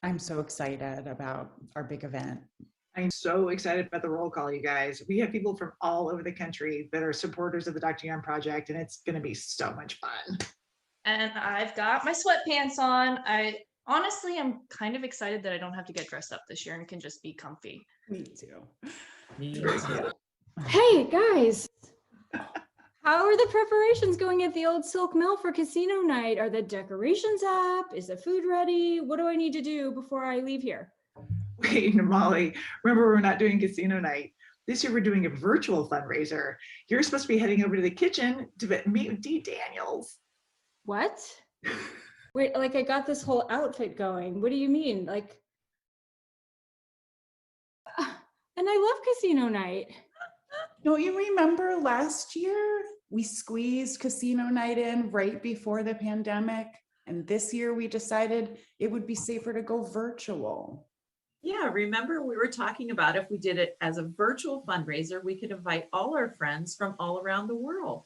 I'm so excited about our big event. I'm so excited about the roll call, you guys. We have people from all over the country that are supporters of the Dr. Young Project, and it's going to be so much fun. And I've got my sweatpants on. I honestly am kind of excited that I don't have to get dressed up this year and can just be comfy. Me too. Me too. Hey guys, how are the preparations going at the old Silk Mill for casino night? Are the decorations up? Is the food ready? What do I need to do before I leave here? Wait, Molly, remember we're not doing casino night. This year we're doing a virtual fundraiser. You're supposed to be heading over to the kitchen to meet with Dee Daniels. What? Wait, like I got this whole outfit going. What do you mean? Like, and I love casino night. Don't you remember last year we squeezed casino night in right before the pandemic? And this year we decided it would be safer to go virtual. Yeah, remember we were talking about if we did it as a virtual fundraiser, we could invite all our friends from all around the world.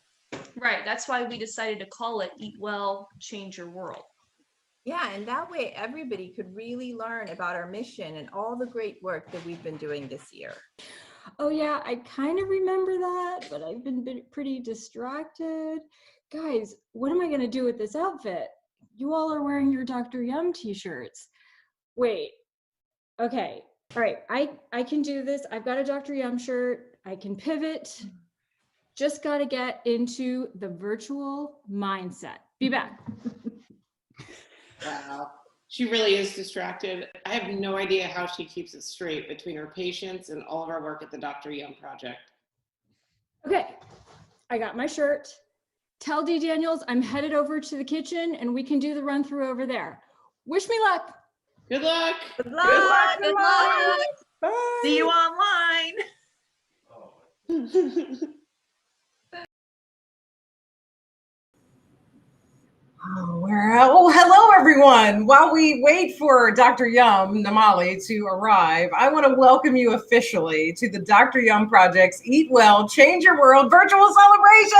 Right, that's why we decided to call it Eat Well, Change Your World. Yeah, and that way everybody could really learn about our mission and all the great work that we've been doing this year. Oh yeah, I kind of remember that, but I've been pretty distracted. Guys, what am I gonna do with this outfit? You all are wearing your Dr. Yum t-shirts. Wait, okay, all right, I can do this. I've got a Dr. Yum shirt. I can pivot. Just gotta get into the virtual mindset. Be back. Wow, she really is distracted. I have no idea how she keeps it straight between her patients and all of our work at the Dr. Young Project. Okay, I got my shirt. Tell Dee Daniels I'm headed over to the kitchen and we can do the run through over there. Wish me luck. Good luck. Good luck. Good luck. Bye. See you online. Oh, hello, everyone. While we wait for Dr. Yum, Namali, to arrive, I want to welcome you officially to the Dr. Yum Project's Eat Well, Change Your World virtual celebration.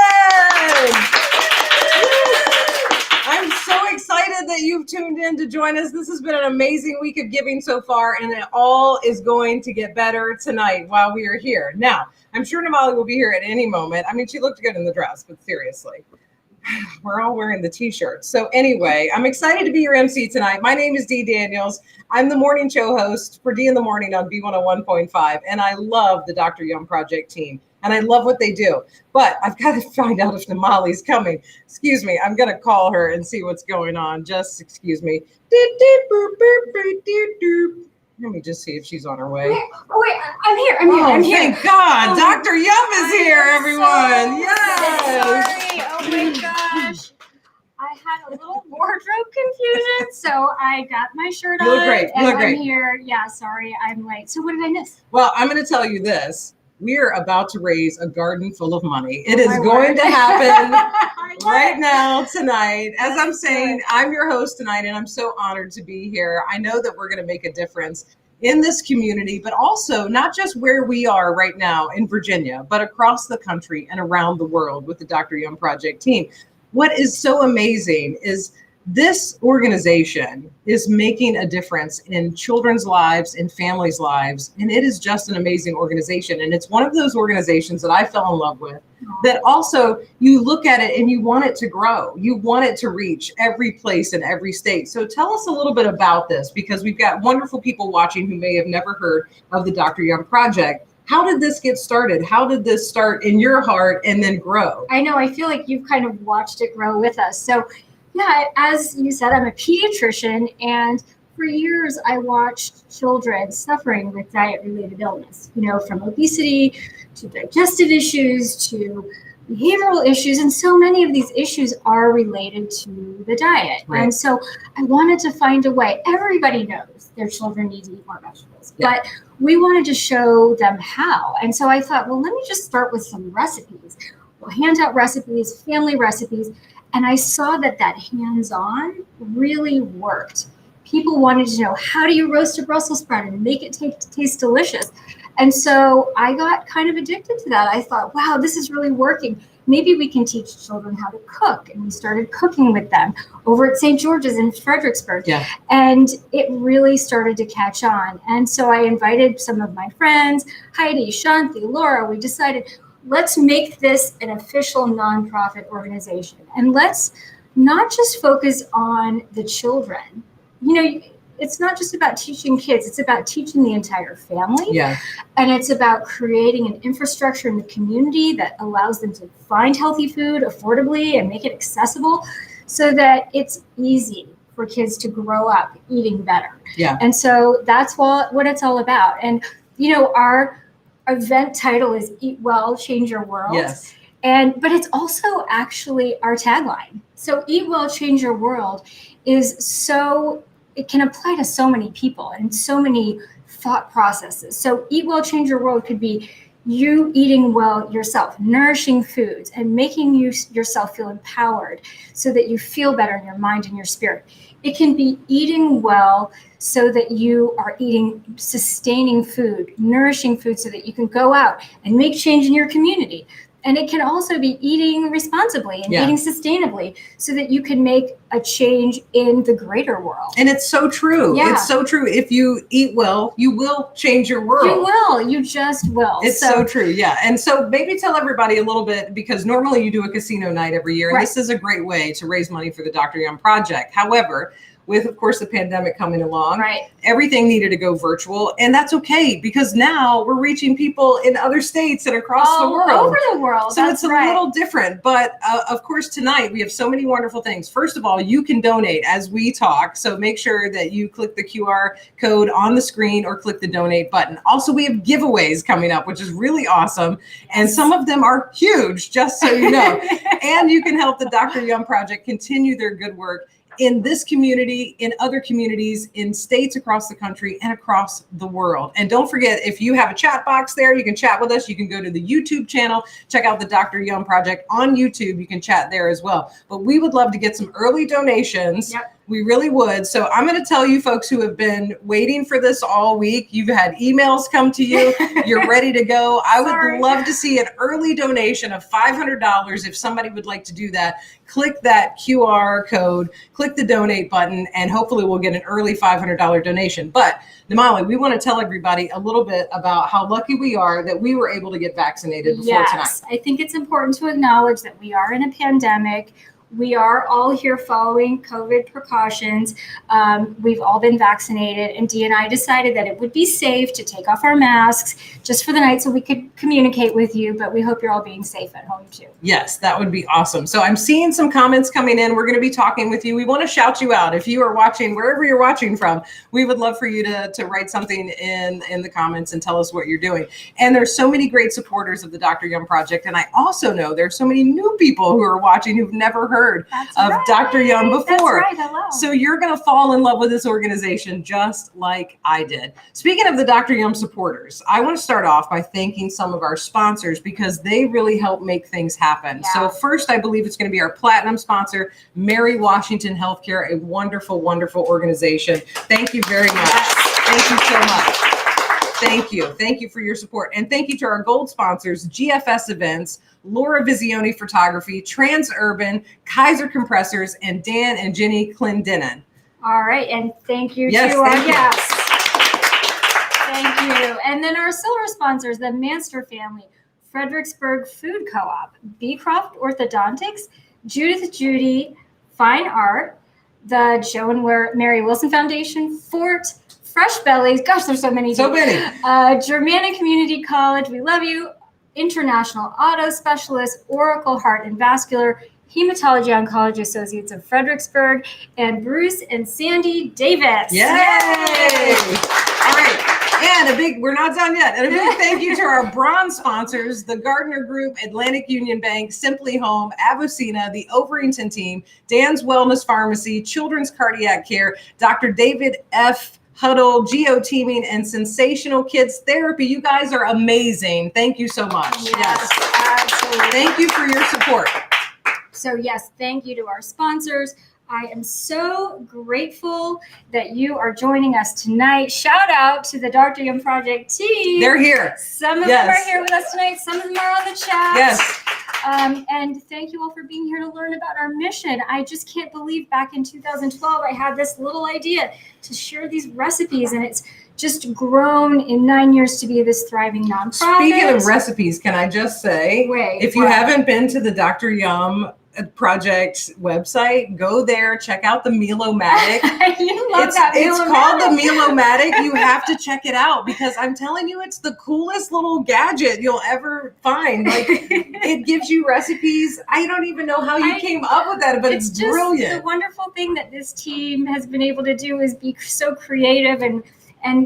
I'm so excited that you've tuned in to join us. This has been an amazing week of giving so far, and it all is going to get better tonight while we are here. Now, I'm sure Namali will be here at any moment. I mean, she looked good in the dress, but seriously. We're all wearing the t-shirts. So anyway, I'm excited to be your MC tonight. My name is Dee Daniels. I'm the morning show host for D in the Morning on B101.5. And I love the Dr. Young Project team. And I love what they do. But I've got to find out if Namali's coming. Excuse me. I'm going to call her and see what's going on. Just excuse me. Let me just see if she's on her way. Wait, I'm here. I'm here. Thank God. Dr. Yum is here, everyone. Yes. Sorry. Oh my gosh. I had a little wardrobe confusion, so I got my shirt on. You look great. You look great. I'm here. Yeah, sorry, I'm late. So what did I miss? Well, I'm going to tell you this. We're about to raise a garden full of money. It is going to happen right now, tonight. As I'm saying, I'm your host tonight, and I'm so honored to be here. I know that we're going to make a difference in this community, but also not just where we are right now in Virginia, but across the country and around the world with the Dr. Young Project team. What is so amazing is this organization is making a difference in children's lives and families' lives. And it is just an amazing organization. And it's one of those organizations that I fell in love with, that also you look at it and you want it to grow. You want it to reach every place in every state. So tell us a little bit about this, because we've got wonderful people watching who may have never heard of the Dr. Young Project. How did this get started? How did this start in your heart and then grow? I know, I feel like you've kind of watched it grow with us. So yeah, as you said, I'm a pediatrician, and for years I watched children suffering with diet-related illness, you know, from obesity to digestive issues to behavioral issues, and so many of these issues are related to the diet. Right. And so I wanted to find a way. Everybody knows their children need to eat more vegetables, but we wanted to show them how. And so I thought, well, let me just start with some recipes. We'll hand out recipes, family recipes. And I saw that hands-on really worked. People wanted to know, how do you roast a Brussels sprout and make it taste delicious? And so I got kind of addicted to that. I thought, wow, this is really working. Maybe we can teach children how to cook. And we started cooking with them over at St. George's in Fredericksburg. Yeah. And it really started to catch on. And so I invited some of my friends, Heidi, Shanti, Laura. We decided, let's make this an official nonprofit organization. And let's not just focus on the children. You know, it's not just about teaching kids, it's about teaching the entire family. Yeah. And it's about creating an infrastructure in the community that allows them to find healthy food affordably and make it accessible so that it's easy for kids to grow up eating better. Yeah. And so that's what it's all about. And, you know, our event title is Eat Well, Change Your World. Yes. But it's also actually our tagline. So Eat Well, Change Your World it can apply to so many people and so many thought processes. So Eat Well, Change Your World could be you eating well yourself, nourishing foods and making yourself feel empowered so that you feel better in your mind and your spirit. It can be eating well so that you are eating sustaining food, nourishing food so that you can go out and make change in your community. And it can also be eating responsibly and eating sustainably so that you can make a change in the greater world. And it's so true. Yeah. It's so true. If you eat well, you will change your world. You will. You just will. It's so true. Yeah. And so maybe tell everybody a little bit, because normally you do a casino night every year. And Right. this is a great way to raise money for the Dr. Young Project. However, with, of course, the pandemic coming along, Right. everything needed to go virtual. And that's okay, because now we're reaching people in other states and across the All world. over the world. So That's it's a right. little different. But of course, tonight we have so many wonderful things. First of all, you can donate as we talk. So make sure that you click the QR code on the screen or click the donate button. Also, we have giveaways coming up, which is really awesome. And some of them are huge, just so you know. And you can help the Dr. Young Project continue their good work in this community, in other communities, in states across the country and across the world. And don't forget, if you have a chat box there, you can chat with us. You can go to the YouTube channel, check out the Dr. Young Project on YouTube. You can chat there as well. But we would love to get some early donations. Yep. We really would. So I'm going to tell you folks who have been waiting for this all week, you've had emails come to you, you're ready to go. I would love to see an early donation of $500 if somebody would like to do that. Click that QR code, click the donate button, and hopefully we'll get an early $500 donation. But Namali, we want to tell everybody a little bit about how lucky we are that we were able to get vaccinated before tonight. Yes, I think it's important to acknowledge that we are in a pandemic. We are all here following COVID precautions. We've all been vaccinated, and Dee and I decided that it would be safe to take off our masks just for the night so we could communicate with you, but we hope you're all being safe at home too. Yes, that would be awesome. So I'm seeing some comments coming in. We're going to be talking with you. We want to shout you out. If you are watching, wherever you're watching from, we would love for you to write something in the comments and tell us what you're doing. And there's so many great supporters of the Dr. Young Project. And I also know there's so many new people who are watching who've never heard of Dr. Young before. That's right. Hello. So you're going to fall in love with this organization just like I did. Speaking of the Dr. Young supporters, I want to start off by thanking some of our sponsors because they really help make things happen. Yeah. So first, I believe it's going to be our platinum sponsor, Mary Washington Healthcare, a wonderful, wonderful organization. Thank you very much. Yes. Thank you so much. Thank you. Thank you for your support. And thank you to our gold sponsors, GFS Events, Laura Visioni Photography, Transurban, Kaiser Compressors, and Dan and Jenny Clendenin. All right, and thank you Yes, to our thank you. guests. Thank you. And then our silver sponsors, the Manster family, Fredericksburg Food Co-op, Beecroft Orthodontics, Judith Judy Fine Art, the Joe and Mary Wilson Foundation, Fort, Fresh Bellies, gosh, there's so many. So many. Germanic Community College, we love you. International Auto Specialist, Oracle Heart and Vascular, Hematology Oncology Associates of Fredericksburg, and Bruce and Sandy Davis. Yay! All right. And we're not done yet. And a big thank you to our bronze sponsors, the Gardner Group, Atlantic Union Bank, Simply Home, Avocina, the Overington team, Dan's Wellness Pharmacy, Children's Cardiac Care, Dr. David F. Huddle, Geo-Teaming, and Sensational Kids Therapy. You guys are amazing. Thank you so much. Yes, absolutely. Thank you for your support. So yes, thank you to our sponsors. I am so grateful that you are joining us tonight. Shout out to the Dr. Yum Project team. They're here. Some of them Yes. are here with us tonight. Some of them are on the chat. Yes. And thank you all for being here to learn about our mission. I just can't believe back in 2012, I had this little idea to share these recipes, and it's just grown in 9 years to be this thriving nonprofit. Speaking of recipes, can I just say, Wait, if you what? haven't been to the Dr. Yum Project website, go there, check out the Meal-O-Matic. You love It's, that it's called the Meal-O-Matic. Meal-O-Matic. You have to check it out because I'm telling you, it's the coolest little gadget you'll ever find. Like, it gives you recipes. I don't even know how you came up with that, but it's just brilliant. The wonderful thing that this team has been able to do is be so creative, and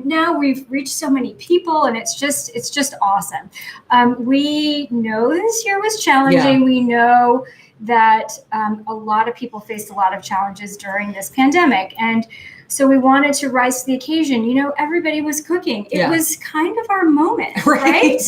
now we've reached so many people, and it's just awesome. We know this year was challenging. We know that a lot of people faced a lot of challenges during this pandemic, and so we wanted to rise to the occasion. You know, everybody was cooking. It was kind of our moment, right?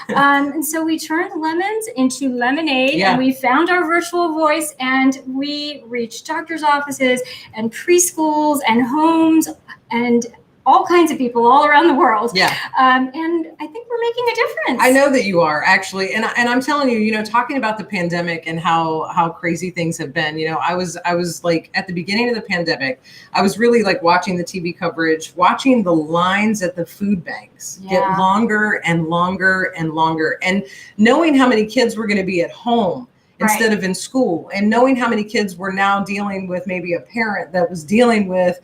And so we turned lemons into lemonade, and we found our virtual voice, and we reached doctors' offices and preschools and homes and all kinds of people all around the world. And I think we're making a difference. I know that you are, actually. And I'm telling you, you know, talking about the pandemic and how crazy things have been, you know, I was like, at the beginning of the pandemic, I was really like watching the TV coverage, watching the lines at the food banks get longer and longer and longer, and knowing how many kids were going to be at home instead of in school, and knowing how many kids were now dealing with maybe a parent that was dealing with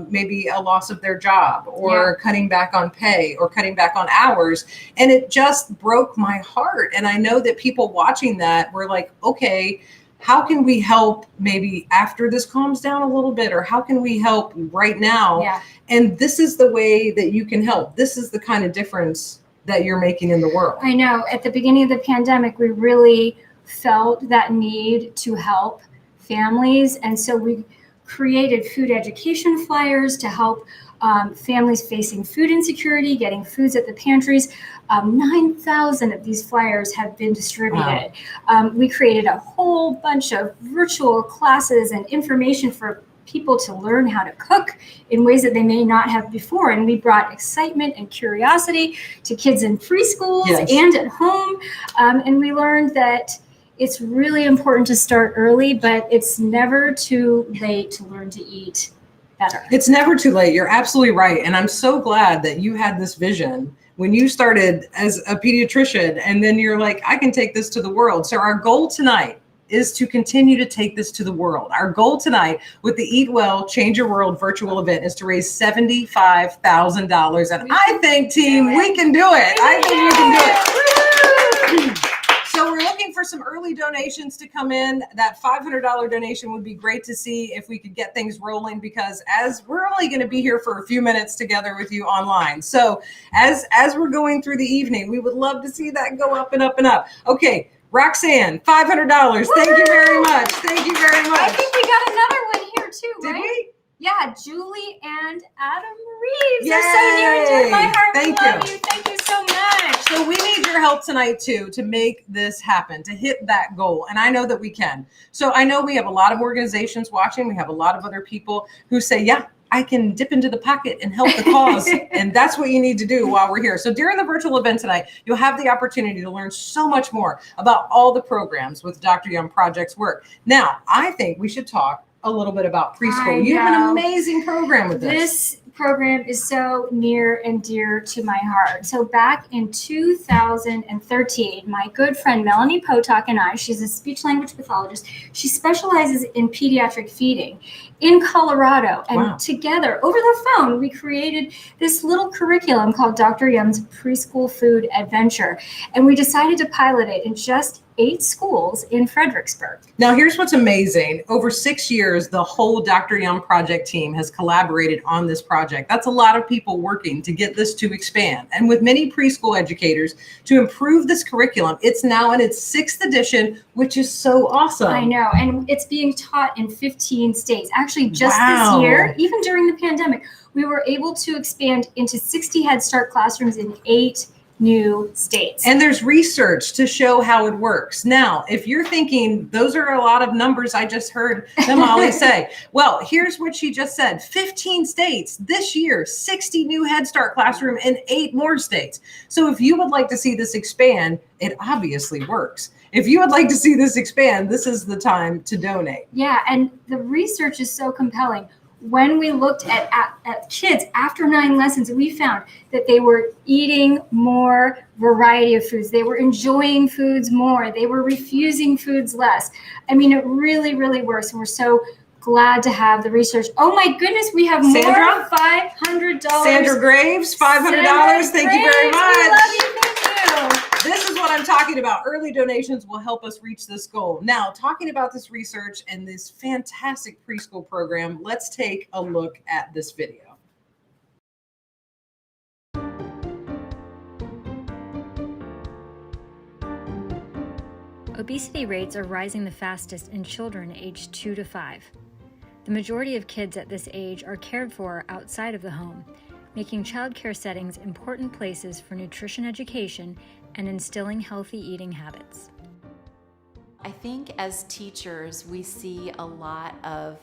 maybe a loss of their job, or cutting back on pay, or cutting back on hours. And it just broke my heart. And I know that people watching that were like, okay, how can we help maybe after this calms down a little bit, or how can we help right now? And this is the way that you can help. This is the kind of difference that you're making in the world. I know at the beginning of the pandemic, we really felt that need to help families. And so we created food education flyers to help families facing food insecurity, getting foods at the pantries. 9,000 of these flyers have been distributed. We created a whole bunch of virtual classes and information for people to learn how to cook in ways that they may not have before. And we brought excitement and curiosity to kids in preschools and at home. And we learned that it's really important to start early, but it's never too late to learn to eat better. It's never too late. You're absolutely right. And I'm so glad that you had this vision when you started as a pediatrician, and then you're like, I can take this to the world. So our goal tonight is to continue to take this to the world. Our goal tonight with the Eat Well, Change Your World virtual event is to raise $75,000. And I think, team, we can do it. I think we can do it. So we're looking for some early donations to come in. That $500 donation would be great to see if we could get things rolling, because as we're only going to be here for a few minutes together with you online. So as we're going through the evening, we would love to see that go up and up and up. Okay, Roxanne, $500. Thank you very much. Thank you very much. I think we got another one here too, Did right? we? Yeah, Julie and Adam Reeves. They're so near and dear to my heart. Thank we love you. you. Thank you so much. So we need your help tonight too to make this happen, to hit that goal. And I know that we can. So I know we have a lot of organizations watching. We have a lot of other people who say, yeah, I can dip into the pocket and help the cause. And that's what you need to do while we're here. So during the virtual event tonight, you'll have the opportunity to learn so much more about all the programs with Dr. Yum Project's work. Now, I think we should talk a little bit about preschool. You have an amazing program with this. This program is so near and dear to my heart. So back in 2013, my good friend Melanie Potok and I, she's a speech language pathologist, she specializes in pediatric feeding in Colorado. And together, over the phone, we created this little curriculum called Dr. Yum's Preschool Food Adventure. And we decided to pilot it in just 8 schools in Fredericksburg. Now, here's what's amazing. Over 6 years, the whole Dr. Yum Project team has collaborated on this project. That's a lot of people working to get this to expand. And with many preschool educators to improve this curriculum, it's now in its 6th edition, which is so awesome. I know. And it's being taught in 15 states. Actually, just this year, even during the pandemic, we were able to expand into 60 Head Start classrooms in 8 new states. And there's research to show how it works. Now, if you're thinking those are a lot of numbers I just heard Molly say, well, here's what she just said. 15 states this year, 60 new Head Start classroom in 8 more states. So if you would like to see this expand, it obviously works. If you would like to see this expand, this is the time to donate. Yeah, and the research is so compelling. When we looked at kids after 9 lessons, we found that they were eating more variety of foods. They were enjoying foods more. They were refusing foods less. I mean, it really, really works. And we're so glad to have the research. Oh my goodness, we have Sandra? more $500. Sandra Graves, $500. Sandra Thank you very Graves, much. we love you. Thank you. This is what I'm talking about. Early donations will help us reach this goal. Now, talking about this research and this fantastic preschool program, let's take a look at this video. Obesity rates are rising the fastest in children aged 2 to 5. The majority of kids at this age are cared for outside of the home, making childcare settings important places for nutrition education and instilling healthy eating habits. I think as teachers, we see a lot of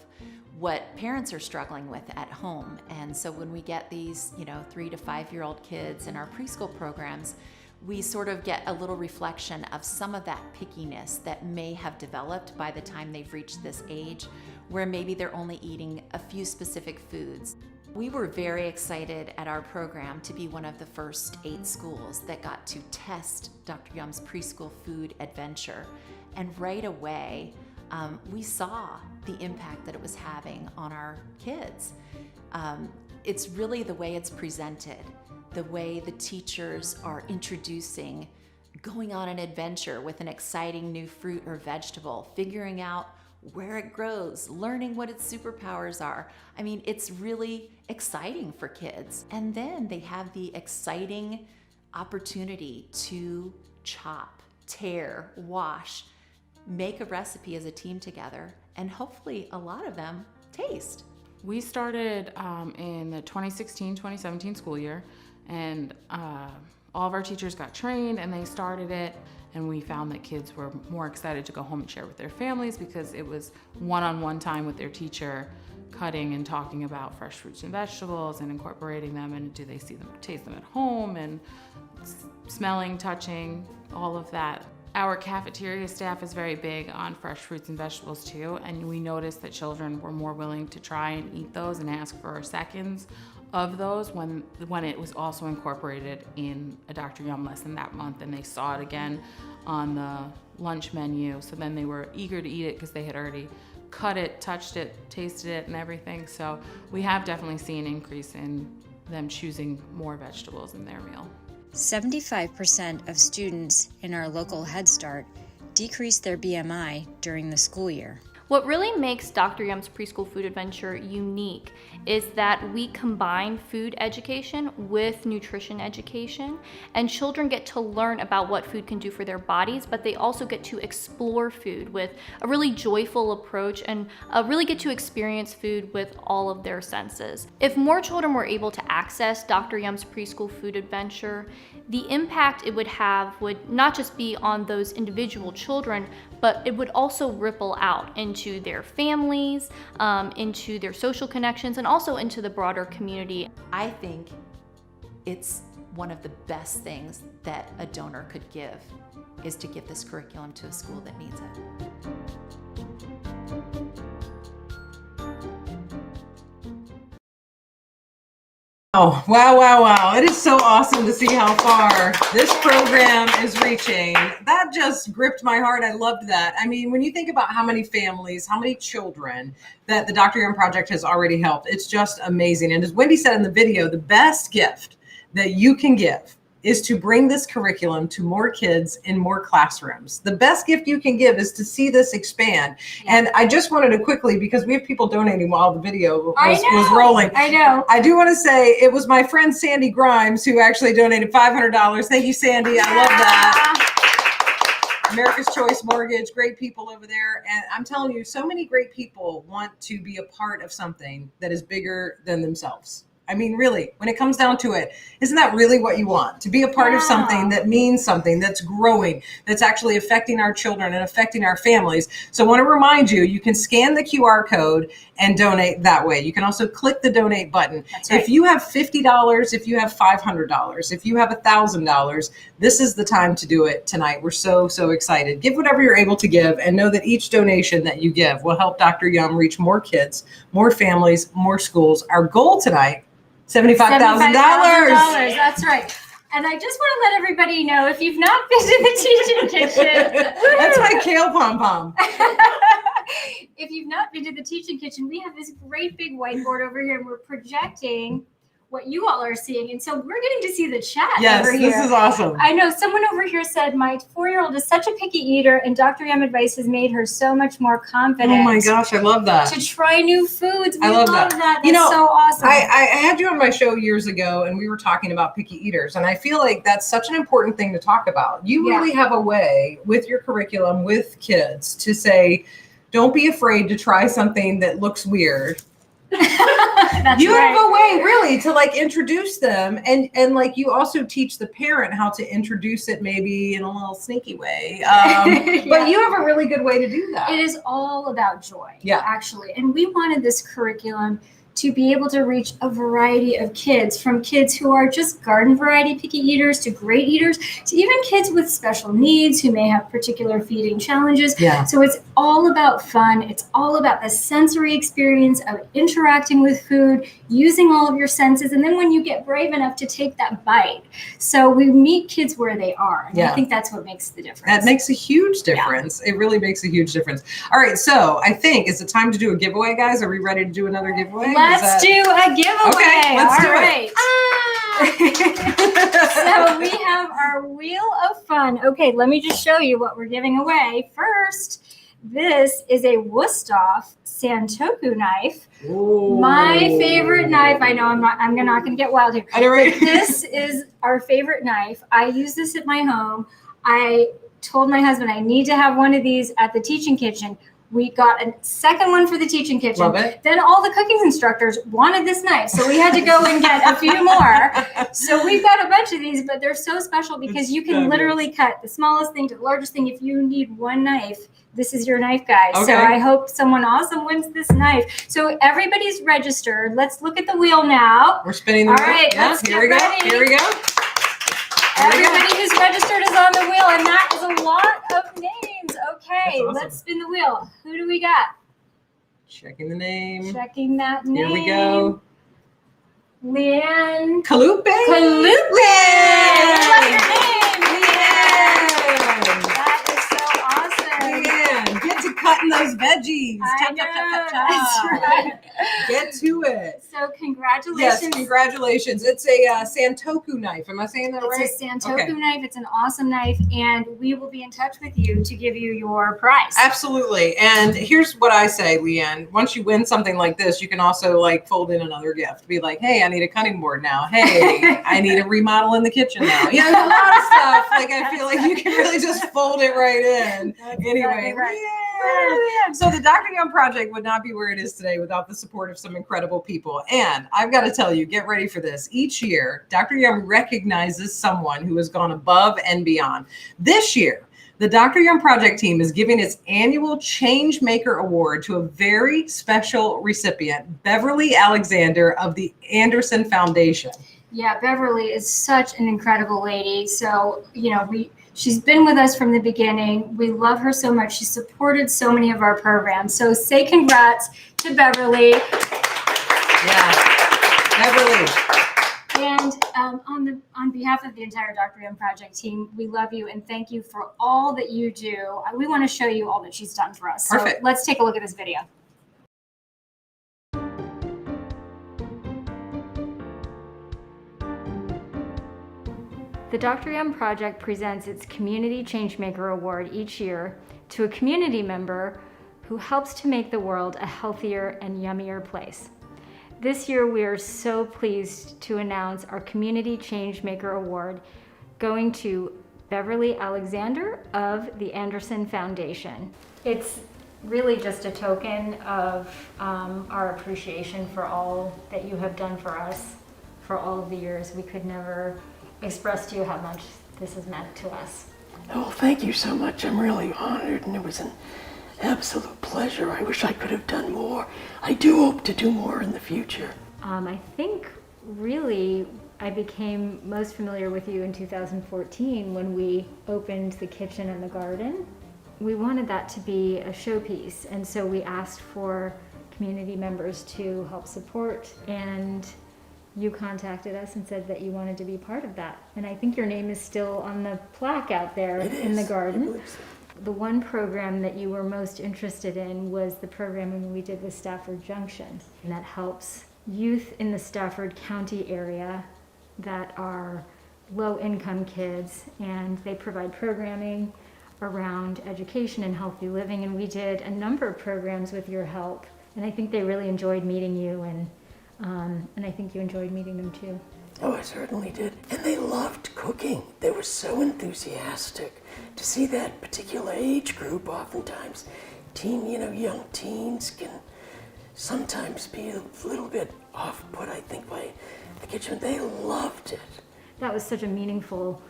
what parents are struggling with at home. And so when we get these, 3 to 5-year-old kids in our preschool programs, we sort of get a little reflection of some of that pickiness that may have developed by the time they've reached this age, where maybe they're only eating a few specific foods. We were very excited at our program to be one of the first 8 schools that got to test Dr. Yum's preschool food adventure. And right away, we saw the impact that it was having on our kids. It's really the way it's presented, the way the teachers are introducing going on an adventure with an exciting new fruit or vegetable, figuring out where it grows, learning what its superpowers are. I mean, it's really exciting for kids. And then they have the exciting opportunity to chop, tear, wash, make a recipe as a team together, and hopefully a lot of them taste. We started in the 2016-2017 school year, and all of our teachers got trained and they started it, and we found that kids were more excited to go home and share with their families because it was one-on-one time with their teacher, cutting and talking about fresh fruits and vegetables and incorporating them, and do they see them, taste them at home, and smelling, touching, all of that. Our cafeteria staff is very big on fresh fruits and vegetables too, and we noticed that children were more willing to try and eat those and ask for seconds of those when it was also incorporated in a Dr. Yum lesson that month, and they saw it again on the lunch menu. So then they were eager to eat it because they had already cut it, touched it, tasted it, and everything. So we have definitely seen an increase in them choosing more vegetables in their meal. 75% of students in our local Head Start decreased their BMI during the school year. What really makes Dr. Yum's Preschool Food Adventure unique is that we combine food education with nutrition education, and children get to learn about what food can do for their bodies, but they also get to explore food with a really joyful approach and really get to experience food with all of their senses. If more children were able to access Dr. Yum's Preschool Food Adventure, the impact it would have would not just be on those individual children, but it would also ripple out into their families, into their social connections, and also into the broader community. I think it's one of the best things that a donor could give, is to give this curriculum to a school that needs it. Oh, wow, wow, wow. It is so awesome to see how far this program is reaching. That just gripped my heart. I loved that. I mean, when you think about how many families, how many children that the Dr. Yum Project has already helped, it's just amazing. And as Wendy said in the video, the best gift that you can give is to bring this curriculum to more kids in more classrooms. The best gift you can give is to see this expand. And I just wanted to quickly, because we have people donating while the video was rolling. I know. I do want to say it was my friend Sandy Grimes who actually donated $500. Thank you, Sandy. I love that. America's Choice Mortgage, great people over there. And I'm telling you, so many great people want to be a part of something that is bigger than themselves. I mean, really, when it comes down to it, isn't that really what you want? To be a part of something that means something, that's growing, that's actually affecting our children and affecting our families. So I want to remind you, you can scan the QR code and donate that way. You can also click the donate button. That's right. If you have $50, if you have $500, if you have $1,000, this is the time to do it tonight. We're so excited. Give whatever you're able to give, and know that each donation that you give will help Dr. Yum reach more kids, more families, more schools. Our goal tonight, $75,000. That's right. And I just want to let everybody know, if you've not been to the teaching kitchen. That's my kale pom-pom. If you've not been to the teaching kitchen, we have this great big whiteboard over here, and we're projecting what you all are seeing. And so we're getting to see the chat over here. Yes, this is awesome. I know someone over here said, my 4-year-old is such a picky eater, and Dr. Yum advice has made her so much more confident. Oh my gosh, I love that. To try new foods. We I love that. that. That's so awesome. I had you on my show years ago, and we were talking about picky eaters, and I feel like that's such an important thing to talk about. You really have a way with your curriculum with kids to say, don't be afraid to try something that looks weird. You have a way really to like introduce them, and like you also teach the parent how to introduce it maybe in a little sneaky way. But you have a really good way to do that. It is all about joy, actually. And we wanted this curriculum to be able to reach a variety of kids, from kids who are just garden variety picky eaters to great eaters, to even kids with special needs who may have particular feeding challenges. Yeah. So it's all about fun. It's all about the sensory experience of interacting with food, using all of your senses, and then when you get brave enough to take that bite. So we meet kids where they are. And I think that's what makes the difference. That makes a huge difference. It really makes a huge difference. All right, so I think it's the time to do a giveaway, guys. Are we ready to do another giveaway? Let's do a giveaway. Okay, let's do it. So we have our Wheel of Fun. Okay, let me just show you what we're giving away. First, this is a Wusthof Santoku knife. Ooh. My favorite knife. I know I'm not going to get wild here. I know, right? This is our favorite knife. I use this at my home. I told my husband I need to have one of these at the teaching kitchen. We got a second one for the teaching kitchen. Love it. Then all the cooking instructors wanted this knife, so we had to go and get a few more. So we've got a bunch of these, but they're so special because you can literally cut the smallest thing to the largest thing. If you need one knife, this is your knife, guys. Okay. So I hope someone awesome wins this knife. So everybody's registered. Let's look at the wheel now. We're spinning the wheel. All right, let's here we get go. ready. Here we go. Everybody who's registered is on the wheel, and that is a lot of names. Okay, Awesome. let's spin the wheel. Who do we got? Checking the name. Checking that name. Here we go. Leanne. Kalupe. Kalupe. Cutting those veggies. I know, that's right. Get to it. So congratulations. Yes, congratulations. It's a Santoku knife. Am I saying that right? It's a Santoku knife. It's an awesome knife, and we will be in touch with you to give you your prize. Absolutely. And here's what I say, Leanne. Once you win something like this, you can also like fold in another gift. Be like, hey, I need a cutting board now. Hey, I need a remodel in the kitchen now. Yeah, there's a lot of stuff. Like I feel like you can really just fold it right in. Anyway, right. So the Dr. Yum Project would not be where it is today without the support of some incredible people. And I've got to tell you, get ready for this. Each year, Dr. Yum recognizes someone who has gone above and beyond. This year, the Dr. Yum Project team is giving its annual Changemaker Award to a very special recipient, Beverly Alexander of the Anderson Foundation. Yeah, Beverly is such an incredible lady. So, she's been with us from the beginning. We love her so much. She supported so many of our programs. So say congrats to Beverly. Yeah, Beverly. And on behalf of the entire Dr. Yum Project team, we love you and thank you for all that you do. We want to show you all that she's done for us. Perfect. So let's take a look at this video. The Dr. Yum Project presents its Community Changemaker Award each year to a community member who helps to make the world a healthier and yummier place. This year, we are so pleased to announce our Community Changemaker Award going to Beverly Alexander of the Anderson Foundation. It's really just a token of our appreciation for all that you have done for us for all of the years. We could never express to you how much this has meant to us. Oh, thank you so much. I'm really honored, and it was an absolute pleasure. I wish I could have done more. I do hope to do more in the future. I think really I became most familiar with you in 2014 when we opened the kitchen and the garden. We wanted that to be a showpiece, and so we asked for community members to help support, and you contacted us and said that you wanted to be part of that. And I think your name is still on the plaque out there in the garden. The one program that you were most interested in was the programming we did with Stafford Junction, and that helps youth in the Stafford County area that are low-income kids, and they provide programming around education and healthy living. And we did a number of programs with your help, and I think they really enjoyed meeting you, and I think you enjoyed meeting them too. Oh, I certainly did. And they loved cooking. They were so enthusiastic. To see that particular age group, oftentimes, young teens can sometimes be a little bit off-put, I think, by the kitchen. They loved it. That was such a meaningful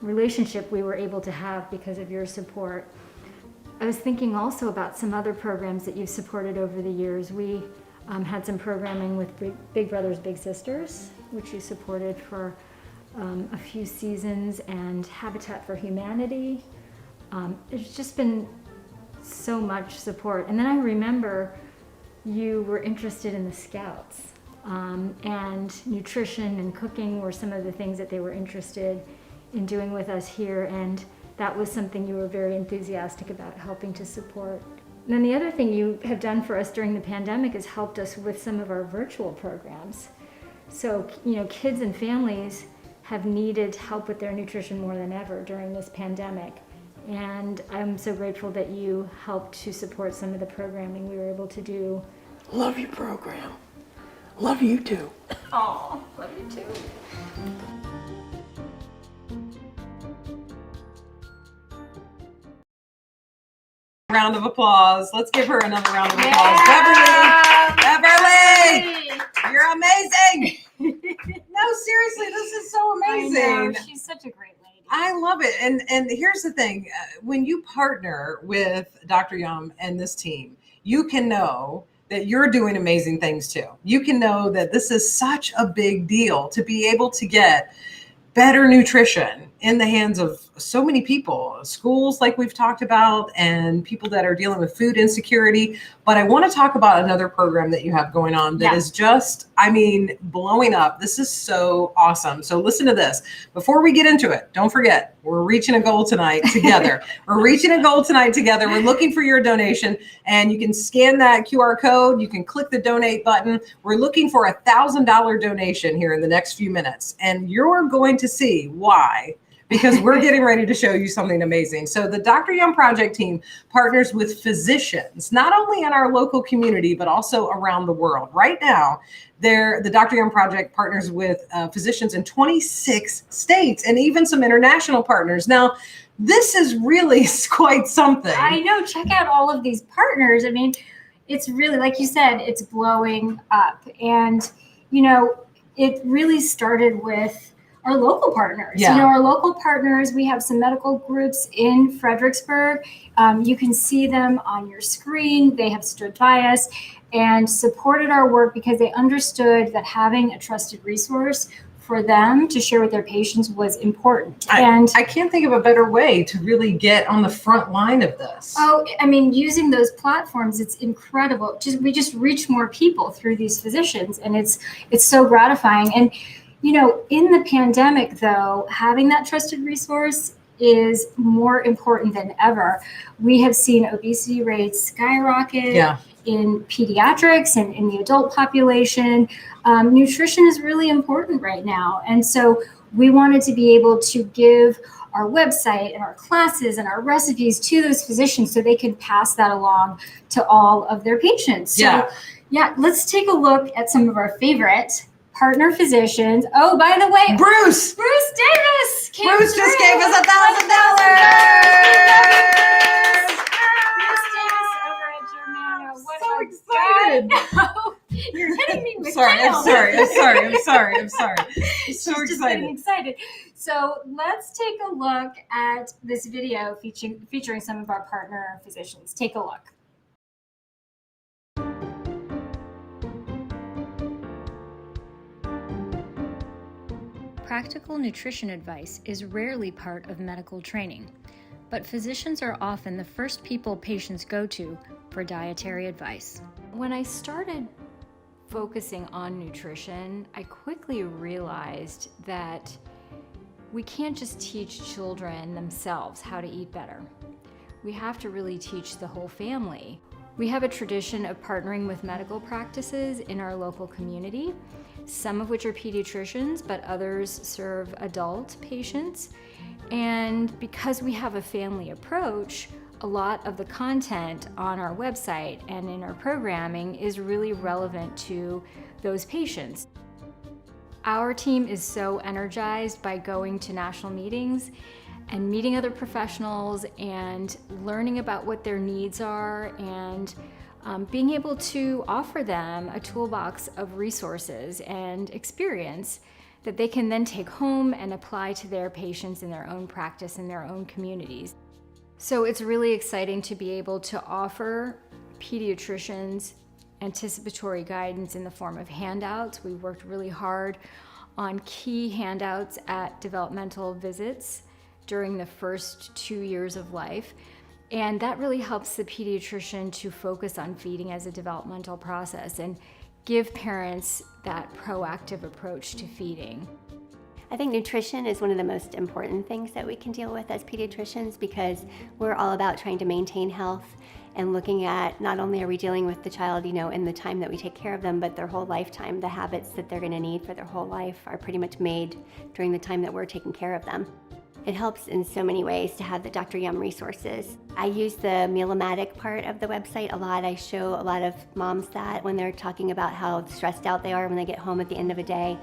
relationship we were able to have because of your support. I was thinking also about some other programs that you've supported over the years. We had some programming with Big Brothers Big Sisters, which you supported for a few seasons, and Habitat for Humanity. It's just been so much support. And then I remember you were interested in the Scouts, and nutrition and cooking were some of the things that they were interested in doing with us here, and that was something you were very enthusiastic about helping to support. And then the other thing you have done for us during the pandemic is helped us with some of our virtual programs. So, kids and families have needed help with their nutrition more than ever during this pandemic. And I'm so grateful that you helped to support some of the programming we were able to do. Love your program. Love you too. Oh, love you too. Round of applause. Let's give her another round of applause. Beverly, you're amazing. No, seriously, this is so amazing. I know, she's such a great lady. I love it. And here's the thing. When you partner with Dr. Yum and this team, you can know that you're doing amazing things too. You can know that this is such a big deal to be able to get better nutrition in the hands of so many people, schools like we've talked about, and people that are dealing with food insecurity. But I want to talk about another program that you have going on that is just, blowing up. This is so awesome. So listen to this. Before we get into it, don't forget, we're reaching a goal tonight together. We're reaching a goal tonight together. We're looking for your donation, and you can scan that QR code. You can click the donate button. We're looking for $1,000 donation here in the next few minutes, and you're going to see why, because we're getting ready to show you something amazing. So the Dr. Yum Project team partners with physicians, not only in our local community, but also around the world. Right now, the Dr. Yum Project partners with physicians in 26 states and even some international partners. Now, this is really quite something. I know, check out all of these partners. It's really, like you said, it's blowing up. And, it really started with our local partners. Our local partners, we have some medical groups in Fredericksburg. You can see them on your screen. They have stood by us and supported our work because they understood that having a trusted resource for them to share with their patients was important. And I can't think of a better way to really get on the front line of this. Using those platforms, it's incredible. We just reach more people through these physicians, and it's so gratifying. And in the pandemic, though, having that trusted resource is more important than ever. We have seen obesity rates skyrocket in pediatrics and in the adult population. Nutrition is really important right now. And so we wanted to be able to give our website and our classes and our recipes to those physicians so they could pass that along to all of their patients. So, let's take a look at some of our favorite partner physicians. Oh, by the way, Bruce Davis. Bruce just gave us $1,000. sorry. I'm sorry. I'm sorry. I'm sorry. I'm sorry. I'm so She's just getting excited. excited. So let's take a look at this video featuring some of our partner physicians. Take a look. Practical nutrition advice is rarely part of medical training, but physicians are often the first people patients go to for dietary advice. When I started focusing on nutrition, I quickly realized that we can't just teach children themselves how to eat better. We have to really teach the whole family. We have a tradition of partnering with medical practices in our local community, some of which are pediatricians, but others serve adult patients. And because we have a family approach, a lot of the content on our website and in our programming is really relevant to those patients. Our team is so energized by going to national meetings and meeting other professionals and learning about what their needs are and being able to offer them a toolbox of resources and experience that they can then take home and apply to their patients in their own practice in their own communities. So it's really exciting to be able to offer pediatricians anticipatory guidance in the form of handouts. We worked really hard on key handouts at developmental visits during the first 2 years of life. And that really helps the pediatrician to focus on feeding as a developmental process and give parents that proactive approach to feeding. I think nutrition is one of the most important things that we can deal with as pediatricians because we're all about trying to maintain health and looking at not only are we dealing with the child, in the time that we take care of them, but their whole lifetime. The habits that they're going to need for their whole life are pretty much made during the time that we're taking care of them. It helps in so many ways to have the Dr. Yum resources. I use the Meal-O-Matic part of the website a lot. I show a lot of moms that when they're talking about how stressed out they are when they get home at the end of a day.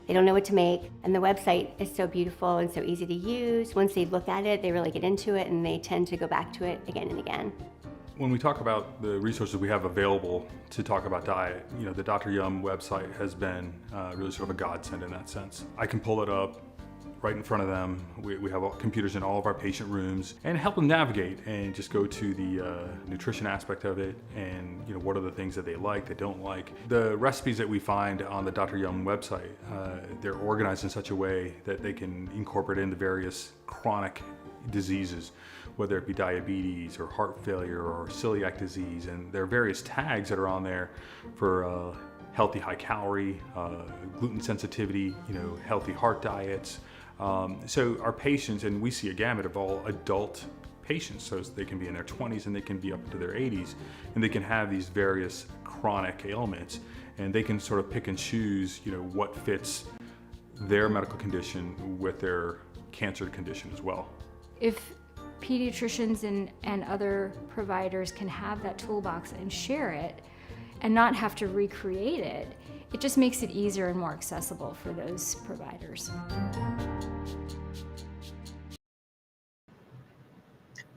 They don't know what to make, and the website is so beautiful and so easy to use. Once they look at it, they really get into it, and they tend to go back to it again and again. When we talk about the resources we have available to talk about diet, the Dr. Yum website has been really sort of a godsend in that sense. I can pull it up right in front of them. We have computers in all of our patient rooms and help them navigate and just go to the nutrition aspect of it and what are the things that they like, they don't like. The recipes that we find on the Dr. Yum website, they're organized in such a way that they can incorporate into various chronic diseases, whether it be diabetes or heart failure or celiac disease, and there are various tags that are on there for healthy high calorie, gluten sensitivity, healthy heart diets. So our patients, and we see a gamut of all adult patients, so they can be in their 20s and they can be up into their 80s, and they can have these various chronic ailments, and they can sort of pick and choose, what fits their medical condition with their cancer condition as well. If pediatricians and other providers can have that toolbox and share it and not have to recreate it, it just makes it easier and more accessible for those providers.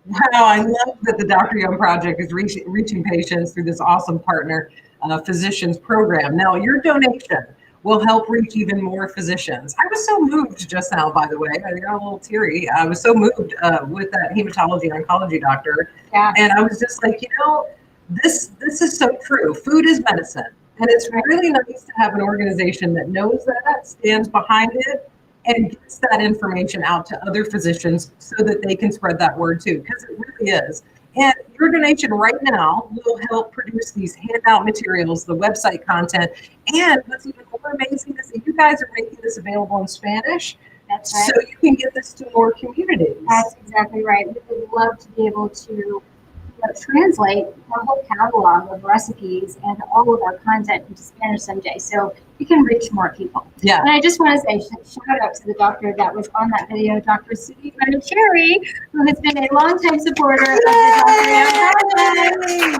Wow, I love that the Dr. Yum Project is reaching patients through this awesome partner physicians program. Now, your donation will help reach even more physicians. I was so moved just now, by the way. I got a little teary. I was so moved with that hematology oncology doctor. Yeah. And I was just like, this is so true. Food is medicine. And it's really nice to have an organization that knows that, stands behind it, and gets that information out to other physicians so that they can spread that word too, because it really is. And your donation right now will help produce these handout materials, the website content, and what's even more amazing is that you guys are making this available in Spanish. That's right. So you can get this to more communities. That's exactly right. We would love to be able to translate our whole catalog of recipes and all of our content into Spanish someday, so we can reach more people. Yeah. And I just want to say shout out to the doctor that was on that video, Dr. Sudhi Cherry, who has been a longtime supporter of the Dr. Yum Project.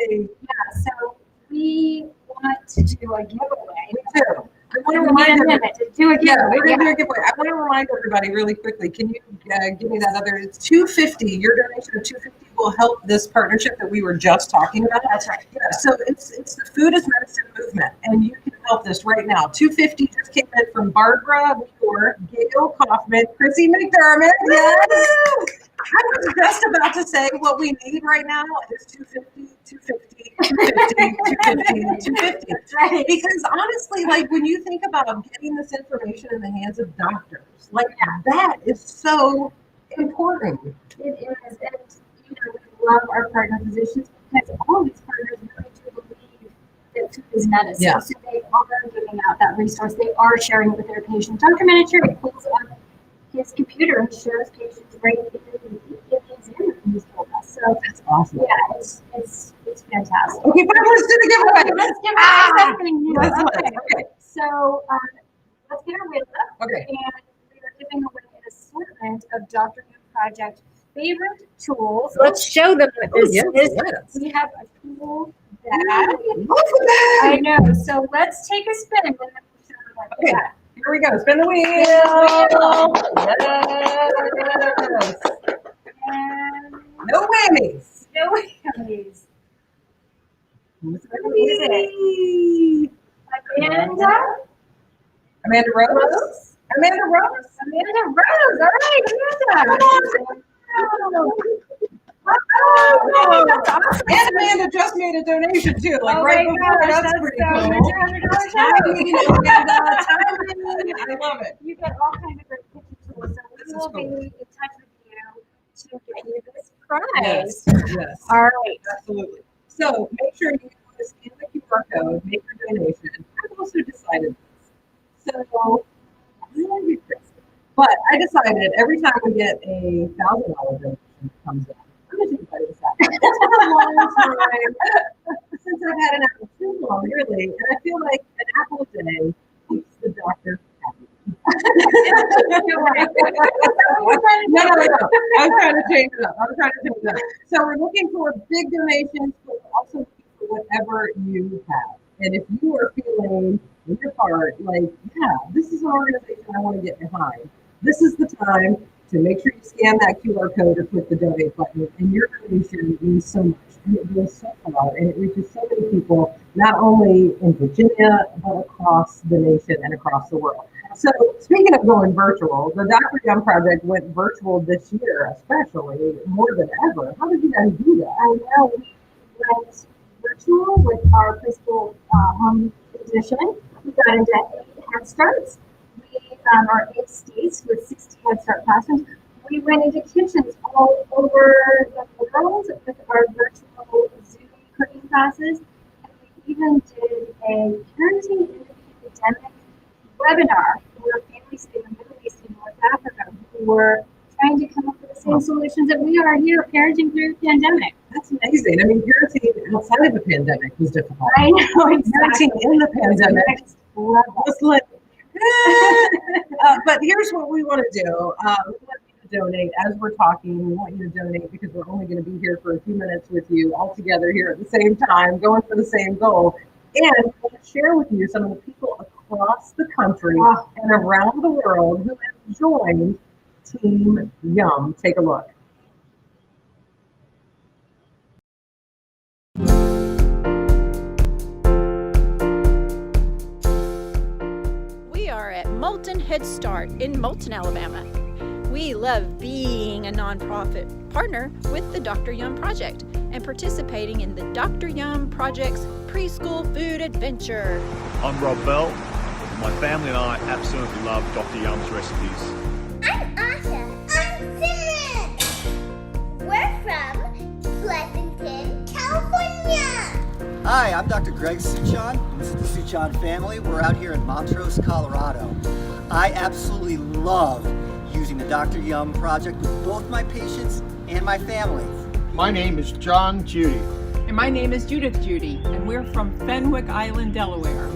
Yeah, so we want to do a giveaway. Me too. I want to remind everybody. We're going to do a giveaway. I want to remind everybody really quickly. Can you give me that other? It's $250. Your donation of $250 will help this partnership that we were just talking about. That's right. Yeah, so it's the Food is Medicine movement, and you can help this right now. $250 just came in from Barbara Muir, Gail Kaufman, Chrissy McDermott. Yes! I was just about to say what we need right now is $250, $250. Because honestly, like when you think about getting this information in the hands of doctors, like that is so important. It is, and we love our partner physicians because all these partners really do believe that food is medicine. Yeah. So they are giving out that resource. They are sharing it with their patients. Dr. Manicherry pulls up his computer and shows patients right in the exam that he's told us. So that's awesome. Yeah, it's fantastic. Okay, but let's do the giveaway. Let's give away something new. Okay. So let's get our wheel up. Okay. And we are giving away an assortment of Dr. Young Project favorite tools. Let's show them what this yes, is. yes. We have a tool that I know. So let's take a spin and then we'll show them what we Okay. got. Here we go. Spin the wheel. Yes. And No whammies. no whammies. Who's What is it? Amanda Rose? Amanda Rose? Amanda Rose. All right, Amanda. And Amanda just made a donation too. Like Oh right my before. gosh, That's that's pretty so cool. much $100 Timing, Amanda, timing. I love it. You get all kinds of great kitchen tools. So This we is will be cool. in touch with you to get you this prize. Yes. Yes. All right. Absolutely. So make sure you scan the QR code, make your donation. I've also decided this. So I want to be crazy. But I decided every time we get a $1,000 donation that comes in, I'm going to take this out. It's been a long time since I've had an apple too long, really. And I feel like an apple a day keeps the doctor happy. No. I was trying to change it up. So we're looking for big donations, but we're also looking for whatever you have. And if you are feeling in your heart like, yeah, this is an organization I want to get behind, this is the time to make sure you scan that QR code or click the donate button. And your donation means so much. And it goes so far and it reaches so many people, not only in Virginia, but across the nation and across the world. So speaking of going virtual, the Dr. Young Project went virtual this year, especially more than ever. How did you guys do that? I know we went virtual with our preschool home edition. We got into 8 Head Starts. We our 8 states with 60 Head Start classrooms. We went into kitchens all over the world with our virtual Zoom cooking classes. And we even did a parenting in the pandemic webinar for families in the Middle East and North Africa who were trying to come up with the same solutions that we are here parenting through the pandemic. That's amazing. I mean, parenting outside of the pandemic was difficult. I know, exactly. Parenting in the pandemic was like, but here's what we want to do. We want you to donate as we're talking. We want you to donate because we're only going to be here for a few minutes with you all together here at the same time, going for the same goal. And I want to share with you some of the people across the country and around the world who have joined Team Yum. Take a look. We are at Moulton Head Start in Moulton, Alabama. We love being a nonprofit partner with the Dr. Yum Project and participating in the Dr. Yum Project's preschool food adventure. I'm Rob Bell. My family and I absolutely love Dr. Yum's recipes. I'm Asha. I'm Simran. We're from Pleasanton, California. Hi, I'm Dr. Greg Suchon. This is the Suchon family. We're out here in Montrose, Colorado. I absolutely love using the Dr. Yum Project with both my patients and my family. My name is John Judy. And my name is Judith Judy, and we're from Fenwick Island, Delaware.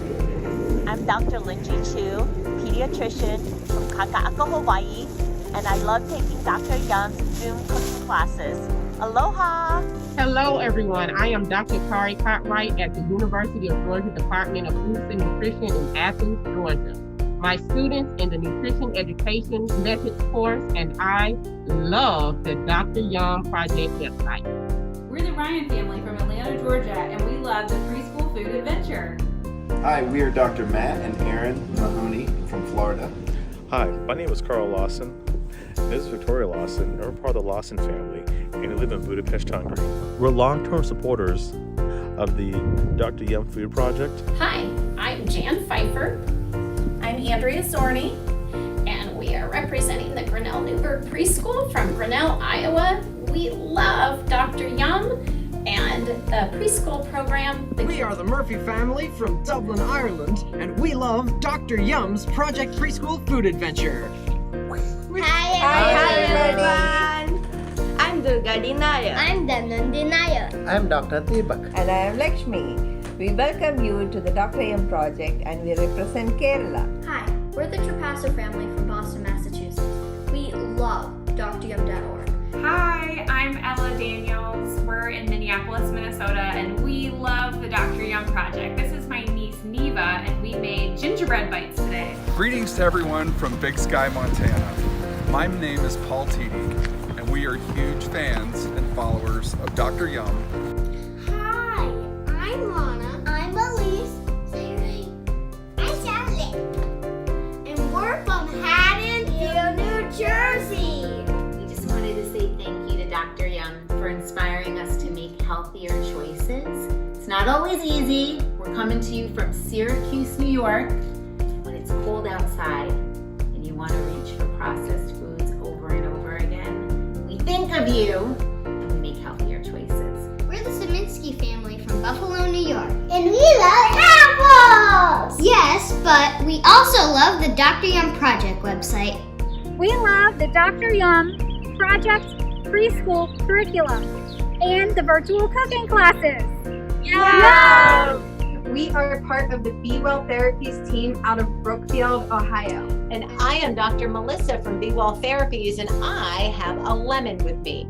I'm Dr. Lindsay Chu, pediatrician from Kaka'aka, Hawaii, and I love taking Dr. Yum's Zoom cooking classes. Aloha! Hello, everyone. I am Dr. Kari Cartwright at the University of Georgia Department of Food and Nutrition in Athens, Georgia. my students in the Nutrition Education Methods course, and I love the Dr. Yum Project website. We're the Ryan family from Atlanta, Georgia, and we love the preschool food adventure. Hi, we are Dr. Matt and Aaron Mahoney from Florida. Hi, my name is Carl Lawson. This is Victoria Lawson, and we're part of the Lawson family, and we live in Budapest, Hungary. We're long-term supporters of the Dr. Yum Food Project. Hi, I'm Jan Pfeiffer. I'm Andrea Zorni, and we are representing the Grinnell Newberg Preschool from Grinnell, Iowa. We love Dr. Yum and the preschool program. We are the Murphy family from Dublin, Ireland, and we love Dr. Yum's Project Preschool Food Adventure. Hi everyone. I'm Durga Dinaya. I'm Damnan Dinaya. I'm Dr. Deepak. And I am Lakshmi. We welcome you to the Dr. Yum Project and we represent Kerala. Hi, we're the Trapasso family from Boston, Massachusetts. We love DrYum.org. Hi, I'm Ella Daniels. We're in Minneapolis, Minnesota, and we love the Dr. Yum Project. This is my niece Neva, and we made gingerbread bites today. Greetings to everyone from Big Sky, Montana. My name is Paul Teedy, and we are huge fans and followers of Dr. Yum. Hi, I'm Lana. I'm Elise. I'm Charlotte. And we're from Haddonfield, New Jersey. We just wanted to say thank you to Dr. Yum for inspiring us to make healthier choices. It's not always easy. We're coming to you from Syracuse, New York. When it's cold outside and you want to reach for processed foods over and over again, we think of you and we make healthier choices. We're the Saminsky family from Buffalo, New York. And we love apples! Yes, but we also love the Dr. Yum Project website. We love the Dr. Yum Project preschool curriculum and the virtual cooking classes. Yeah! We are part of the Be Well Therapies team out of Brookfield, Ohio. And I am Dr. Melissa from Be Well Therapies, and I have a lemon with me.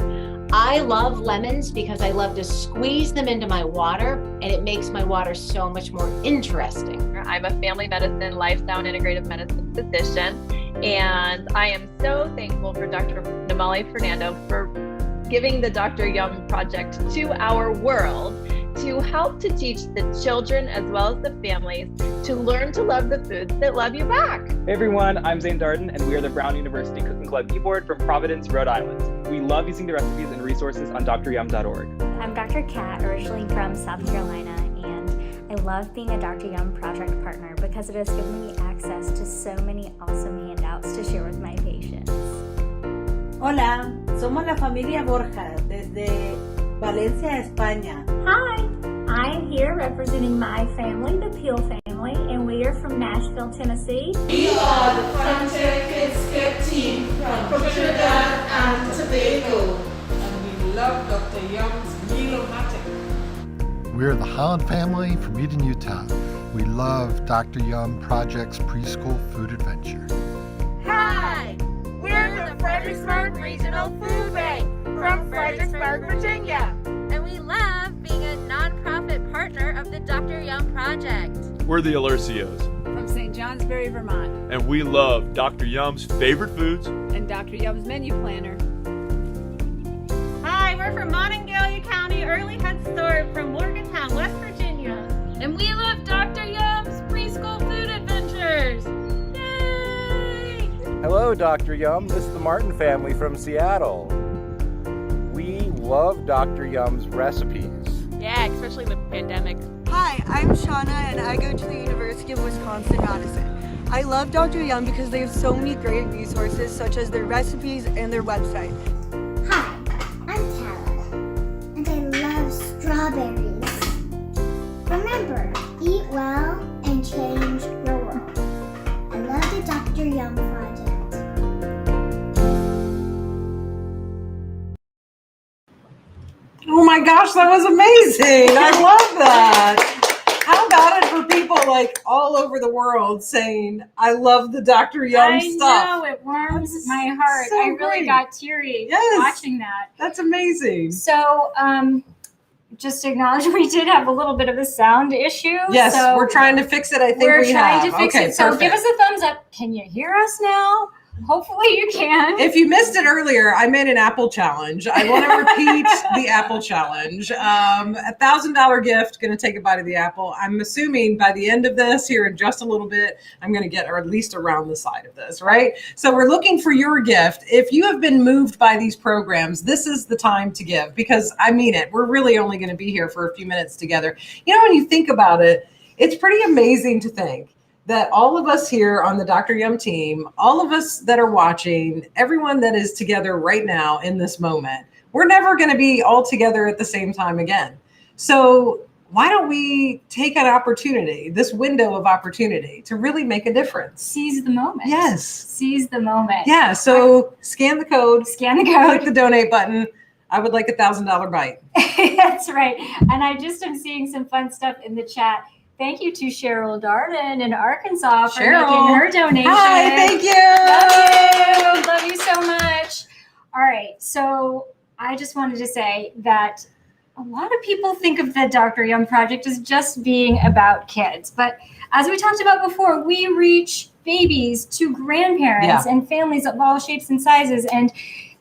I love lemons because I love to squeeze them into my water, and it makes my water so much more interesting. I'm a family medicine, lifestyle, and integrative medicine physician, and I am so thankful for Dr. Namali Fernando for giving the Dr. Yum Project to our world to help to teach the children as well as the families to learn to love the foods that love you back. Hey everyone, I'm Zane Darden, and we are the Brown University Cooking Club e-board from Providence, Rhode Island. We love using the recipes and resources on DrYum.org. I'm Dr. Kat, originally from South Carolina, and I love being a Dr. Yum Project partner because it has given me access to so many awesome handouts to share with my patients. Hola, somos la familia Borja desde Valencia, España. Hi, I am here representing my family, the Peel family, and we are from Nashville, Tennessee. We are the Frontier Kids Care team from Trinidad and Tobago, and we love Dr. Yum's Meal-O-Matic. We're the Holland family from Eden, Utah. We love Dr. Yum Project's preschool food adventure. Hi, we're the Fredericksburg Regional Food Bank from Fredericksburg, Virginia. And we love being a nonprofit partner of the Dr. Yum Project. We're the Alercios, From St. Johnsbury, Vermont. and we love Dr. Yum's favorite foods. And Dr. Yum's menu planner. Hi, we're from Monongalia County Early Head Start from Morgantown, West Virginia. And we love Dr. Yum's preschool food adventures. Yay! Hello, Dr. Yum. This is the Martin family from Seattle. We love Dr. Yum's recipes. Yeah, especially with the pandemic. Hi, I'm Shauna and I go to the University of Wisconsin-Madison. I love Dr. Yum because they have so many great resources such as their recipes and their website. Hi, I'm Tala, and I love strawberries. Remember, eat well and change your world. I love the Dr. Yum Project. Oh my gosh, that was amazing. I love that. How about it for people like all over the world saying, I love the Dr. Yum stuff. I know, it warms my heart. so I really great. got teary Yes. watching that. That's amazing. So, just acknowledge we did have a little bit of a sound issue. Yes, so we're trying to fix it. I think we're we trying have. to fix Okay, it. So perfect. give us a thumbs up. Can you hear us now? Hopefully you can. If you missed it earlier, I made an Apple challenge. I want to repeat the Apple challenge. $1,000 gift, going to take a bite of the apple. I'm assuming by the end of this, here in just a little bit, I'm going to get, or at least around the side of this, right? So we're looking for your gift. If you have been moved by these programs, this is the time to give, because I mean it. We're really only going to be here for a few minutes together. You know, when you think about it, it's pretty amazing to think that all of us here on the Dr. Yum team, all of us that are watching, everyone that is together right now in this moment, we're never going to be all together at the same time again. So why don't we take an opportunity, this window of opportunity, to really make a difference? Seize the moment. Yes. Seize the moment. Yeah. So scan the code. Scan the code. Click the donate button. I would like $1,000 bite. That's right. And I just am seeing some fun stuff in the chat. Thank you to Cheryl Darden in Arkansas for making her donation. Hi, thank you. Love you. Love you so much. All right. So I just wanted to say that a lot of people think of the Dr. Yum Project as just being about kids. But as we talked about before, we reach babies to grandparents and families of all shapes and sizes. And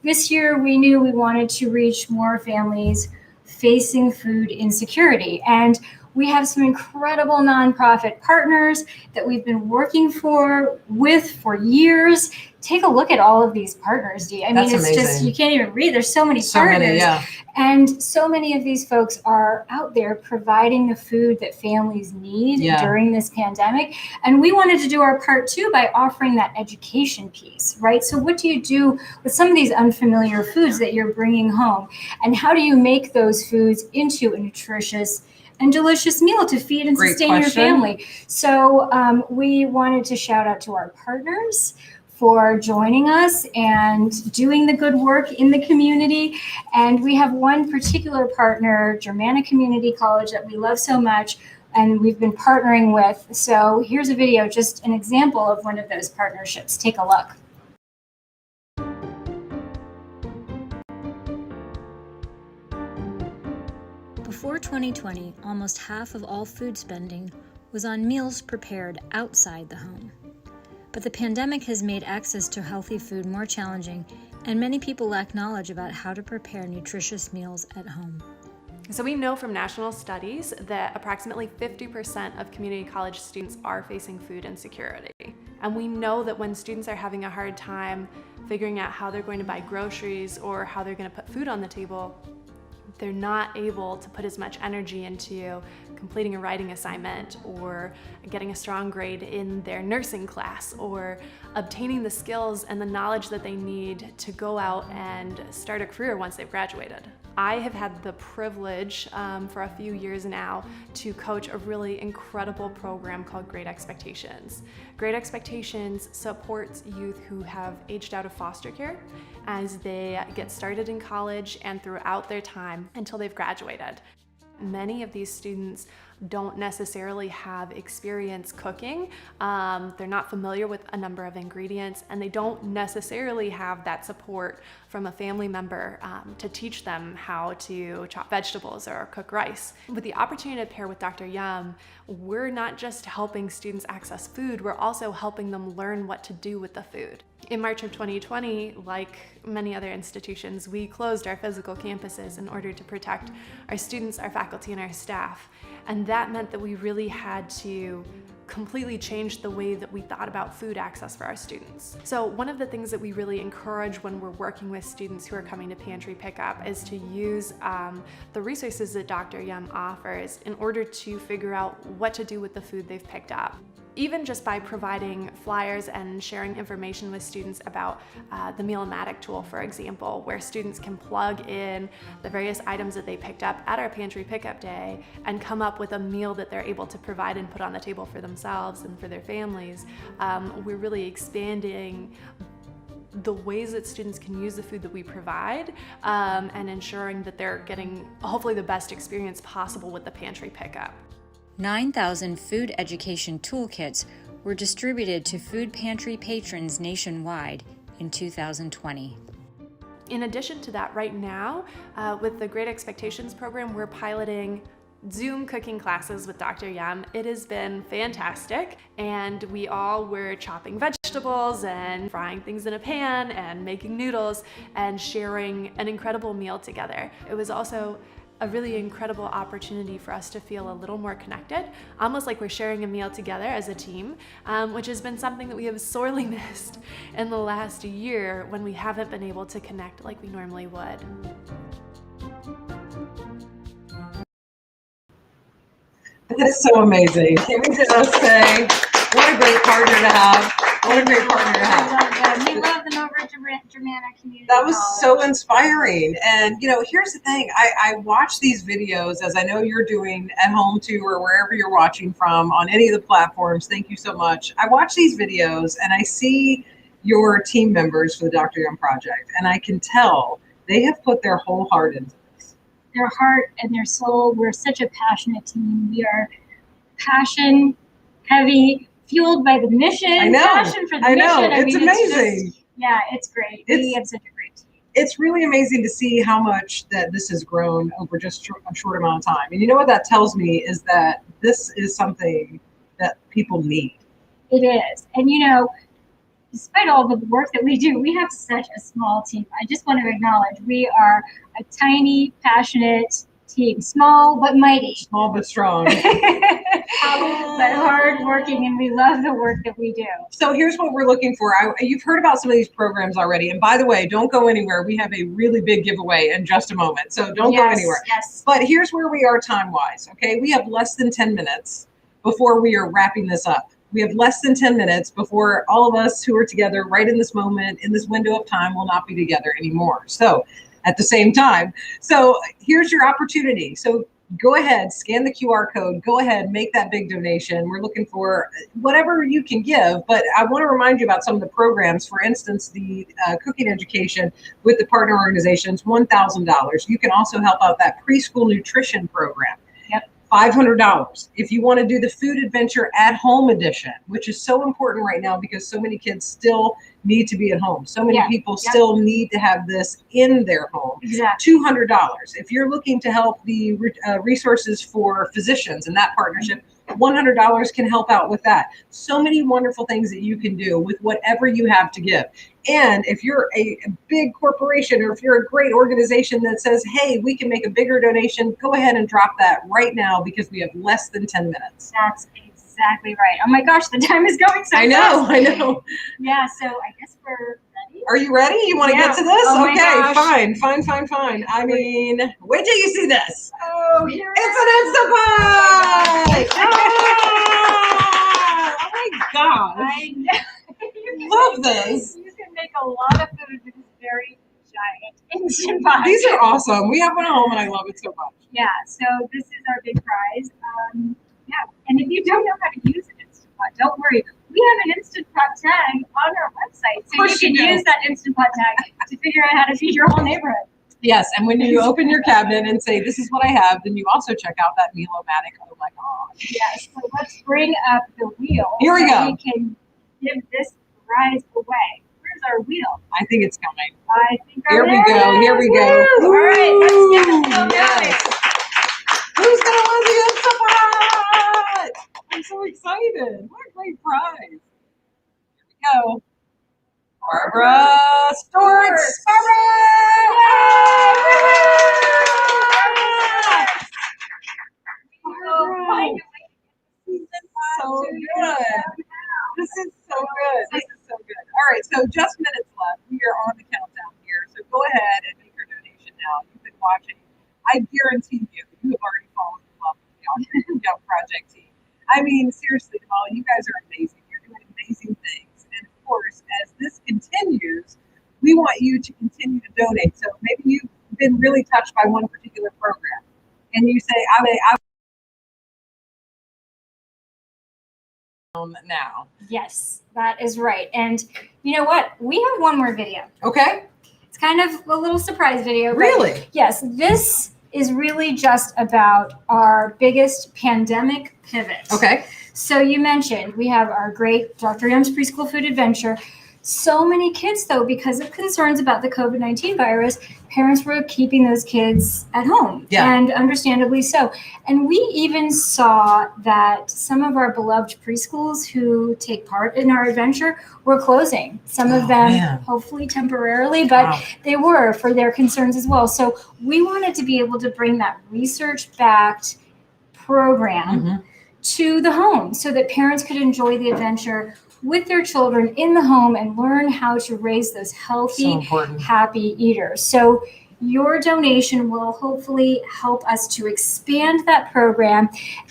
this year we knew we wanted to reach more families facing food insecurity. And we have some incredible nonprofit partners that we've been working with for years. Take a look at all of these partners, Dee. I mean, it's amazing. just, you can't even read. There's so many So partners. many, yeah. And so many of these folks are out there providing the food that families need during this pandemic. And we wanted to do our part too by offering that education piece, right? So what do you do with some of these unfamiliar foods that you're bringing home? And how do you make those foods into a nutritious and delicious meal to feed and sustain your family? So we wanted to shout out to our partners for joining us and doing the good work in the community. And we have one particular partner, Germanna Community College, that we love so much and we've been partnering with. So here's a video, just an example of one of those partnerships. Take a look. Before 2020, almost half of all food spending was on meals prepared outside the home. But the pandemic has made access to healthy food more challenging, and many people lack knowledge about how to prepare nutritious meals at home. So we know from national studies that approximately 50% of community college students are facing food insecurity. And we know that when students are having a hard time figuring out how they're going to buy groceries or how they're going to put food on the table, they're not able to put as much energy into completing a writing assignment or getting a strong grade in their nursing class or obtaining the skills and the knowledge that they need to go out and start a career once they've graduated. I have had the privilege for a few years now to coach a really incredible program called Great Expectations. Great Expectations supports youth who have aged out of foster care as they get started in college and throughout their time until they've graduated. Many of these students don't necessarily have experience cooking. They're not familiar with a number of ingredients, and they don't necessarily have that support from a family member to teach them how to chop vegetables or cook rice. With the opportunity to pair with Dr. Yum, we're not just helping students access food, we're also helping them learn what to do with the food. In March of 2020, like many other institutions, we closed our physical campuses in order to protect our students, our faculty, and our staff. And that meant that we really had to completely change the way that we thought about food access for our students. So one of the things that we really encourage when we're working with students who are coming to Pantry Pickup is to use the resources that Dr. Yum offers in order to figure out what to do with the food they've picked up. Even just by providing flyers and sharing information with students about the Meal-O-Matic tool, for example, where students can plug in the various items that they picked up at our Pantry Pickup Day and come up with a meal that they're able to provide and put on the table for themselves and for their families. We're really expanding the ways that students can use the food that we provide and ensuring that they're getting hopefully the best experience possible with the Pantry Pickup. 9,000 food education toolkits were distributed to food pantry patrons nationwide in 2020. In addition to that, right now, with the Great Expectations program, we're piloting Zoom cooking classes with Dr. Yum. It has been fantastic, and we all were chopping vegetables and frying things in a pan and making noodles and sharing an incredible meal together. It was also a really incredible opportunity for us to feel a little more connected, almost like we're sharing a meal together as a team, which has been something that we have sorely missed in the last year when we haven't been able to connect like we normally would. That is so amazing. Can we just say, what a great partner to have. What a great partner to have. I love that. We love them over at Germanna Community That was College. so inspiring. And, you know, here's the thing. I watch these videos, as I know you're doing at home too, or wherever you're watching from on any of the platforms. Thank you so much. I watch these videos and I see your team members for the Dr. Yum Project, and I can tell they have put their whole heart into this. Their heart and their soul. We're such a passionate team. We are passion heavy, fueled by the mission. I know. Passion for the I know. mission. It's amazing. It's great. We have such a great team. It's really amazing to see how much that this has grown over just a short amount of time. And you know what that tells me is that this is something that people need. It is. And you know, despite all the work that we do, we have such a small team. I just want to acknowledge we are a tiny, passionate team. Small but mighty. Small but strong. But hard working, and we love the work that we do. So here's what we're looking for. You've heard about some of these programs already. And by the way, don't go anywhere. We have a really big giveaway in just a moment. So don't go anywhere. Yes. But here's where we are time-wise, okay? We have less than 10 minutes before we are wrapping this up. We have less than 10 minutes before all of us who are together right in this moment, in this window of time, will not be together anymore. So at the same time. So here's your opportunity. So go ahead, scan the QR code, go ahead, make that big donation. We're looking for whatever you can give, but I want to remind you about some of the programs. For instance, the cooking education with the partner organizations, $1,000. You can also help out that preschool nutrition program. Yep. $500. If you want to do the food adventure at home edition, which is so important right now because so many kids still need to be at home. So many people still need to have this in their home. Exactly. $200. If you're looking to help the resources for physicians and that partnership, $100 can help out with that. So many wonderful things that you can do with whatever you have to give. And if you're a big corporation or if you're a great organization that says, hey, we can make a bigger donation, go ahead and drop that right now because we have less than 10 minutes. That's exactly right. Oh my gosh, the time is going so fast. I know. Yeah, so I guess we're ready. Are you ready? You want to get to this? Oh my okay, gosh. fine. I mean, wait till you see this. Oh, here it's an Instapot! Oh my gosh. I know. Love this. You can make a lot of food with this very giant Instant Pot. These are awesome. We have one at home and I love it so much. Yeah, so this is our big prize. And if you don't know how to use an Instant Pot, don't worry. We have an Instant Pot tag on our website, so you can use that Instant Pot tag to figure out how to feed your whole neighborhood. Yes, and when you open your cabinet and say, this is what I have, then you also check out that Meal-O-Matic. Oh my gosh. Yes, so let's bring up the wheel. Here we go. We can give this prize away. Where's our wheel? I think it's coming. I think Here we go. Here we go. All right, let's get it. Yes. Who's going to win the Instant Pot? I'm so excited. What a great prize. Here we go. Barbara Stortz. Barbara! So good. This is so good. All right, so just minutes left. We are on the countdown here. So go ahead and make your donation now. You've been watching. I guarantee you have already fallen in love with the Yum Project team. I mean, seriously, Molly, you guys are amazing. You're doing amazing things. And of course, as this continues, we want you to continue to donate. So maybe you've been really touched by one particular program and you say, I now. Yes, that is right. And you know what? We have one more video. Okay. It's kind of a little surprise video. Really? Yes, this is really just about our biggest pandemic pivot. Okay. So you mentioned we have our great Dr. Yum's Preschool Food Adventure. So many kids, though, because of concerns about the COVID-19 virus, parents were keeping those kids at home, and understandably so. And we even saw that some of our beloved preschools who take part in our adventure were closing. Some of them, hopefully temporarily, but they were for their concerns as well. So we wanted to be able to bring that research-backed program to the home so that parents could enjoy the adventure with their children in the home and learn how to raise those healthy, happy eaters. So your donation will hopefully help us to expand that program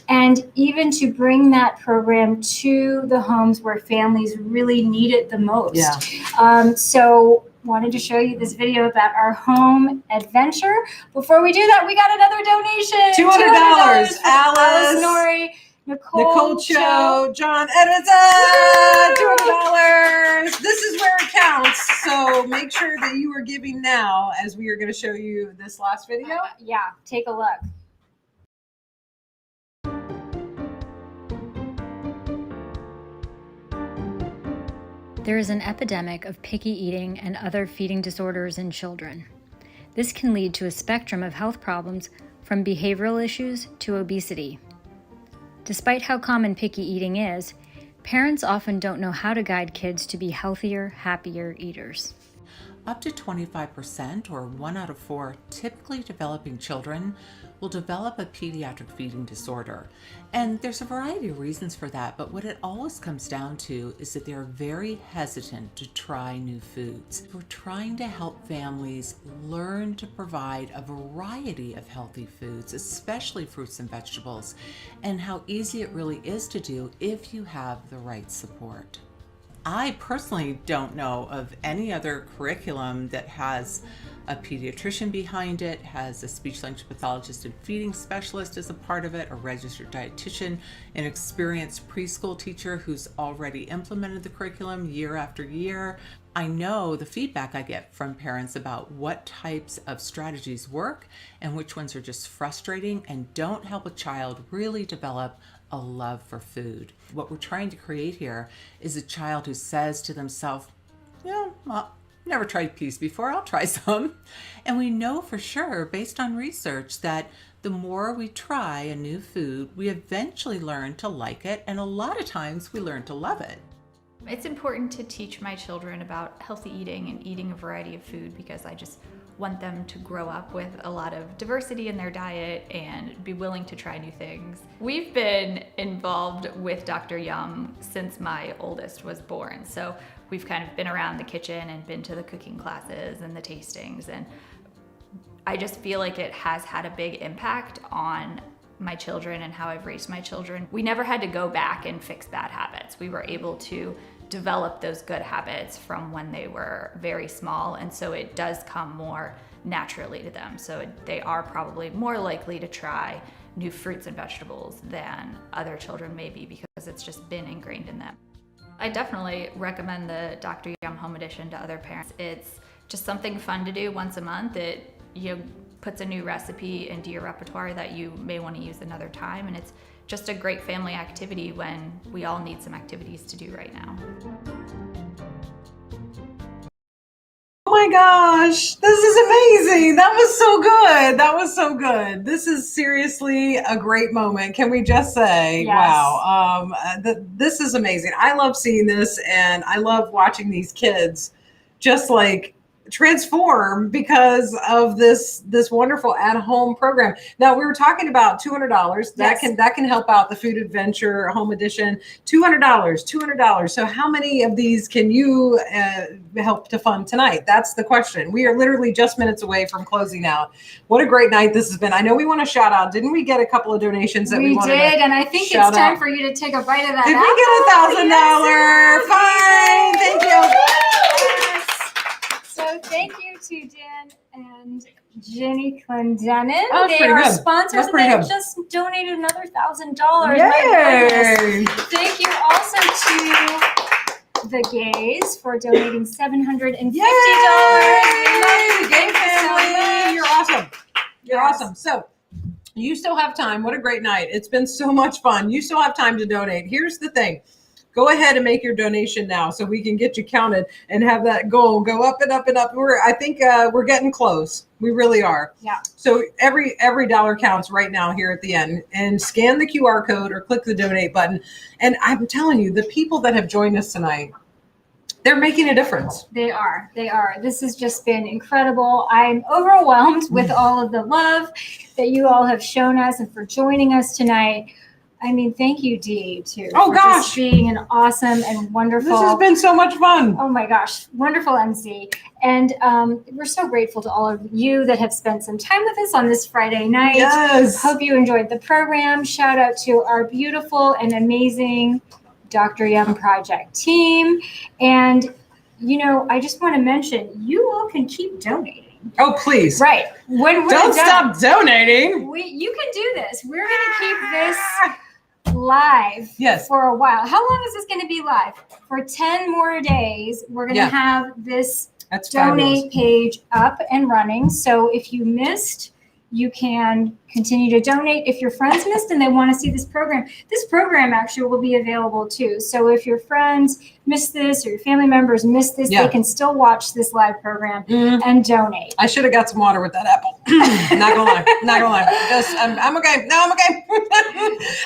and even to bring that program to the homes where families really need it the most. So wanted to show you this video about our home adventure. Before we do that, we got another donation. $200. Alice Nori, Nicole Cho, John Edmondson, $200. This is where it counts. So make sure that you are giving now, as we are going to show you this last video. Yeah, take a look. There is an epidemic of picky eating and other feeding disorders in children. This can lead to a spectrum of health problems from behavioral issues to obesity. Despite how common picky eating is, parents often don't know how to guide kids to be healthier, happier eaters. Up to 25%, or 1 out of 4, typically developing children will develop a pediatric feeding disorder. And there's a variety of reasons for that, but what it always comes down to is that they're very hesitant to try new foods. We're trying to help families learn to provide a variety of healthy foods, especially fruits and vegetables, and how easy it really is to do if you have the right support. I personally don't know of any other curriculum that has a pediatrician behind it, has a speech-language pathologist and feeding specialist as a part of it, a registered dietitian, an experienced preschool teacher who's already implemented the curriculum year after year. I know the feedback I get from parents about what types of strategies work and which ones are just frustrating and don't help a child really develop a love for food. What we're trying to create here is a child who says to themselves, well, never tried peas before, I'll try some. And we know for sure, based on research, that the more we try a new food, we eventually learn to like it, and a lot of times we learn to love it. It's important to teach my children about healthy eating and eating a variety of food because I just want them to grow up with a lot of diversity in their diet and be willing to try new things. We've been involved with Dr. Yum since my oldest was born. So we've kind of been around the kitchen and been to the cooking classes and the tastings. And I just feel like it has had a big impact on my children and how I've raised my children. We never had to go back and fix bad habits. We were able to develop those good habits from when they were very small, and so it does come more naturally to them. So they are probably more likely to try new fruits and vegetables than other children may be because it's just been ingrained in them. I definitely recommend the Dr. Yum Home Edition to other parents. It's just something fun to do once a month. It puts a new recipe into your repertoire that you may want to use another time, and it's just a great family activity when we all need some activities to do right now. Oh my gosh, this is amazing. That was so good. That was so good. This is seriously a great moment. Can we just say, yes. Wow, this is amazing. I love seeing this, and I love watching these kids just like transform because of this wonderful at-home program. Now, we were talking about $200. That can help out the Food Adventure Home Edition. $200. So how many of these can you help to fund tonight? That's the question. We are literally just minutes away from closing out. What a great night this has been. I know we want to shout out. Didn't we get a couple of donations that we wanted to did, and I think it's time for you to take a bite of that. Did we get $1,000? Fine. Thank you. So thank you to Dan and Jenny Clendenin. Oh, they are good. sponsors, and they just donated another $1,000. Yay! Thank you also to the Gays for donating $750. Yay! Gay family, you're awesome. You're awesome. So you still have time. What a great night. It's been so much fun. You still have time to donate. Here's the thing. Go ahead and make your donation now so we can get you counted and have that goal go up and up and up. I think we're getting close. We really are. Yeah. So every dollar counts right now here at the end, and scan the QR code or click the donate button. And I'm telling you, the people that have joined us tonight, they're making a difference. They are. This has just been incredible. I'm overwhelmed with all of the love that you all have shown us and for joining us tonight. I mean, thank you, Dee, too. Oh, for gosh. Just being an awesome and wonderful. This has been so much fun. Oh, my gosh. Wonderful MC. And we're so grateful to all of you that have spent some time with us on this Friday night. Yes. Hope you enjoyed the program. Shout out to our beautiful and amazing Dr. Yum Project team. And, you know, I just want to mention, you all can keep donating. Oh, please. Right. When we're Don't done, stop donating. you can do this. We're going to keep this live for a while. How long is this going to be live? For 10 more days, we're going to have this donate page up and running. So if you missed, you can continue to donate. If your friends missed and they want to see this program actually will be available too. So if your friends missed this or your family members missed this, they can still watch this live program and donate. I should have got some water with that apple. Not gonna lie. Just, I'm okay. No, I'm okay.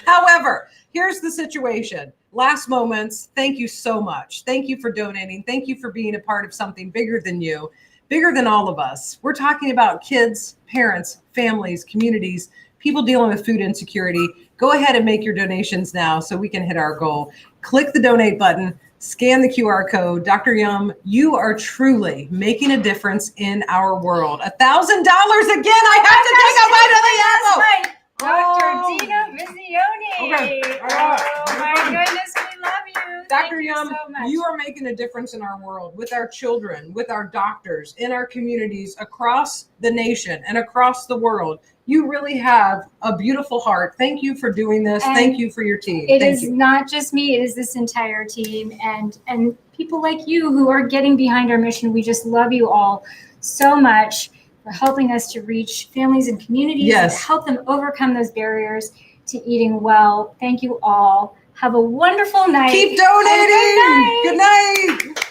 However, here's the situation. Last moments, thank you so much. Thank you for donating. Thank you for being a part of something bigger than you. Bigger than all of us. We're talking about kids, parents, families, communities, people dealing with food insecurity. Go ahead and make your donations now so we can hit our goal. Click the donate button, scan the QR code. Dr. Yum, you are truly making a difference in our world. $1,000 again. I have to take a bite of the apple. Dr. Dina Visione. Okay. Oh my goodness, we love you. Dr. Yum, you are making a difference in our world with our children, with our doctors, in our communities across the nation and across the world. You really have a beautiful heart. Thank you for doing this. And thank you for your team. It is not just me, it is this entire team and people like you who are getting behind our mission. We just love you all so much for helping us to reach families and communities and help them overcome those barriers to eating well. Thank you all. Have a wonderful night. Keep donating. Good night.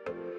you.